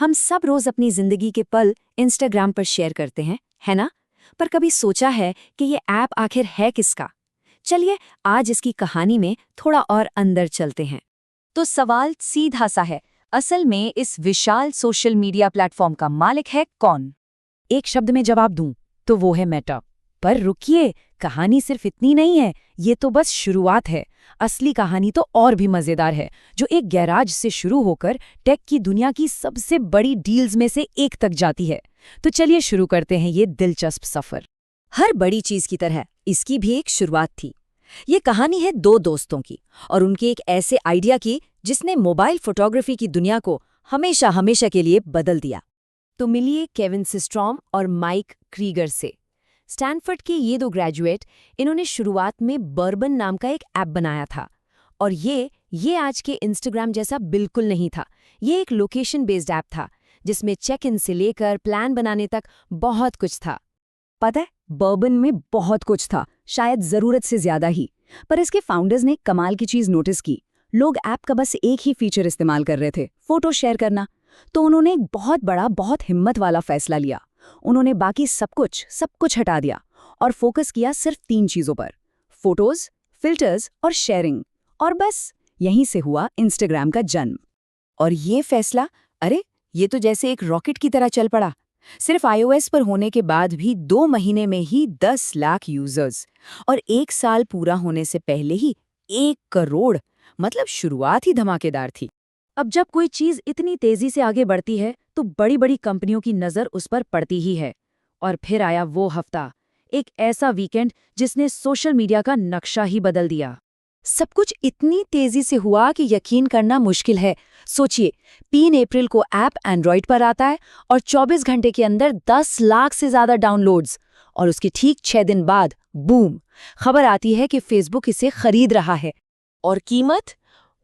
हम सब रोज अपनी जिंदगी के पल इंस्टाग्राम पर शेयर करते हैं, है ना? पर कभी सोचा है कि ये ऐप आखिर है किसका? चलिए आज इसकी कहानी में थोड़ा और अंदर चलते हैं। तो सवाल सीधा सा है, असल में इस विशाल सोशल मीडिया प्लेटफॉर्म का मालिक है कौन? एक शब्द में जवाब दूं तो वो है मेटा। पर रुकिए, कहानी सिर्फ इतनी नहीं है, ये तो बस शुरुआत है। असली कहानी तो और भी मजेदार है, जो एक गैराज से शुरू होकर टेक की दुनिया की सबसे बड़ी डील्स में से एक तक जाती है। तो चलिए शुरू करते हैं ये दिलचस्प सफर। हर बड़ी चीज की तरह इसकी भी एक शुरुआत थी। ये कहानी है दो दोस्तों की और उनके एक ऐसे आइडिया की जिसने मोबाइल फोटोग्राफी की दुनिया को हमेशा हमेशा के लिए बदल दिया। तो मिलिए केविन सिस्ट्रॉम और माइक क्रीगर से। स्टैनफोर्ड के ये दो ग्रेजुएट, इन्होंने शुरुआत में बर्बन नाम का एक ऐप बनाया था। और ये आज के इंस्टाग्राम जैसा बिल्कुल नहीं था। ये एक लोकेशन बेस्ड ऐप था जिसमें चेक इन से लेकर प्लान बनाने तक बहुत कुछ था। पता है, बर्बन में बहुत कुछ था, शायद जरूरत से ज्यादा ही। पर इसके फाउंडर्स ने कमाल की चीज नोटिस की। लोग ऐप का बस एक ही फीचर इस्तेमाल कर रहे थे, फोटो शेयर करना। तो उन्होंने एक बहुत बड़ा, बहुत हिम्मत वाला फैसला लिया। उन्होंने बाकी सब कुछ हटा दिया और फोकस किया सिर्फ 3 चीजों पर: फोटोज, फिल्टर्स और शेयरिंग। और बस यहीं से हुआ इंस्टाग्राम का जन्म। और ये फैसला, अरे ये तो जैसे एक रॉकेट की तरह चल पड़ा। सिर्फ iOS पर होने के बाद भी 2 महीने में ही 10 लाख यूजर्स, और 1 साल पूरा होने से पहले ही 1 करोड़। मतलब शुरुआत ही धमाकेदार थी। अब जब कोई चीज इतनी तेजी से आगे बढ़ती है तो बड़ी बड़ी कंपनियों की नजर उस पर पड़ती ही है। और फिर आया वो हफ्ता, एक ऐसा वीकेंड जिसने सोशल मीडिया का नक्शा ही बदल दिया। सब कुछ इतनी तेजी से हुआ कि यकीन करना मुश्किल है। सोचिए, 3 अप्रैल को ऐप एंड्रॉइड पर आता है और 24 घंटे के अंदर 10 लाख से ज्यादा डाउनलोड्स। और उसके ठीक 6 दिन बाद बूम, खबर आती है कि फेसबुक इसे खरीद रहा है। और कीमत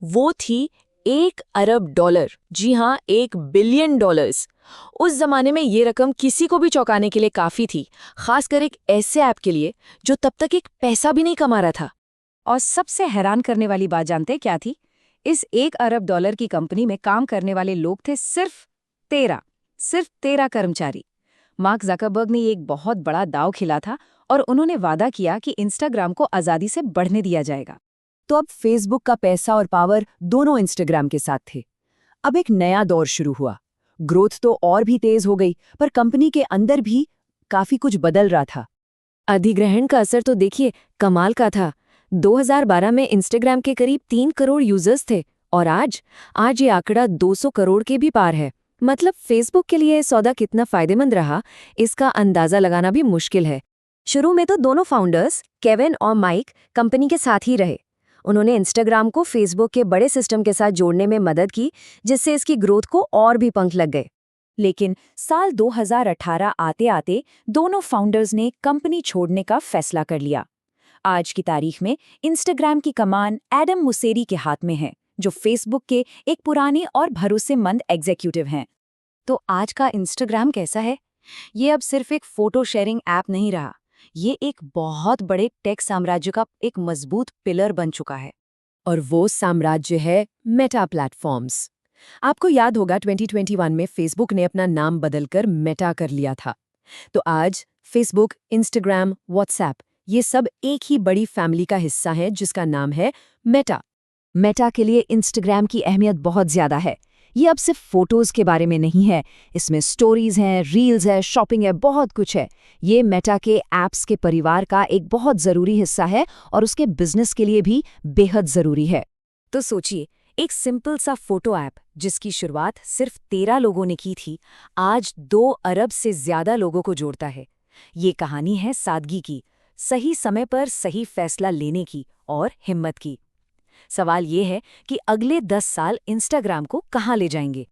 वो थी $1 अरब। जी हाँ, $1 बिलियन। उस जमाने में ये रकम किसी को भी चौंकाने के लिए काफी थी, खासकर एक ऐसे ऐप के लिए जो तब तक एक पैसा भी नहीं कमा रहा था। और सबसे हैरान करने वाली बात जानते क्या थी? इस $1 अरब की कंपनी में काम करने वाले लोग थे सिर्फ 13 कर्मचारी। मार्क ज़करबर्ग ने एक बहुत बड़ा दांव खेला था और उन्होंने वादा किया कि इंस्टाग्राम को आज़ादी से बढ़ने दिया जाएगा। तो अब फेसबुक का पैसा और पावर दोनों इंस्टाग्राम के साथ थे। अब एक नया दौर शुरू हुआ। ग्रोथ तो और भी तेज हो गई, पर कंपनी के अंदर भी काफी कुछ बदल रहा था। अधिग्रहण का असर तो देखिए, कमाल का था। 2012 में इंस्टाग्राम के करीब 3 करोड़ यूजर्स थे और आज ये आंकड़ा 200 करोड़ के भी पार है। मतलब फेसबुक के लिए सौदा कितना फायदेमंद रहा, इसका अंदाजा लगाना भी मुश्किल है। शुरू में तो दोनों फाउंडर्स, केविन और माइक, कंपनी के साथ ही रहे। उन्होंने इंस्टाग्राम को फेसबुक के बड़े सिस्टम के साथ जोड़ने में मदद की, जिससे इसकी ग्रोथ को और भी पंख लग गए। लेकिन साल 2018 आते आते दोनों फाउंडर्स ने कंपनी छोड़ने का फैसला कर लिया। आज की तारीख में इंस्टाग्राम की कमान एडम मोसेरी के हाथ में है, जो फेसबुक के एक पुराने और भरोसेमंद एग्जीक्यूटिव हैं। तो आज का इंस्टाग्राम कैसा है? ये अब सिर्फ एक फोटो शेयरिंग ऐप नहीं रहा, ये एक बहुत बड़े टेक साम्राज्य का एक मजबूत पिलर बन चुका है। और वो साम्राज्य है मेटा प्लेटफॉर्म्स। आपको याद होगा 2021 में फेसबुक ने अपना नाम बदलकर मेटा कर लिया था। तो आज फेसबुक, इंस्टाग्राम, व्हाट्सएप, ये सब एक ही बड़ी फैमिली का हिस्सा है जिसका नाम है मेटा। मेटा के लिए इंस्टाग्राम की अहमियत बहुत ज्यादा है। ये अब सिर्फ फोटोज के बारे में नहीं है, इसमें स्टोरीज हैं, रील्स है, शॉपिंग है, बहुत कुछ है। ये मेटा के ऐप्स के परिवार का एक बहुत जरूरी हिस्सा है और उसके बिजनेस के लिए भी बेहद जरूरी है। तो सोचिए, एक सिंपल सा फोटो ऐप जिसकी शुरुआत सिर्फ 13 लोगों ने की थी, आज 2 अरब से ज्यादा लोगों को जोड़ता है। ये कहानी है सादगी की, सही समय पर सही फैसला लेने की और हिम्मत की। सवाल ये है कि अगले 10 साल इंस्टाग्राम को कहाँ ले जाएंगे?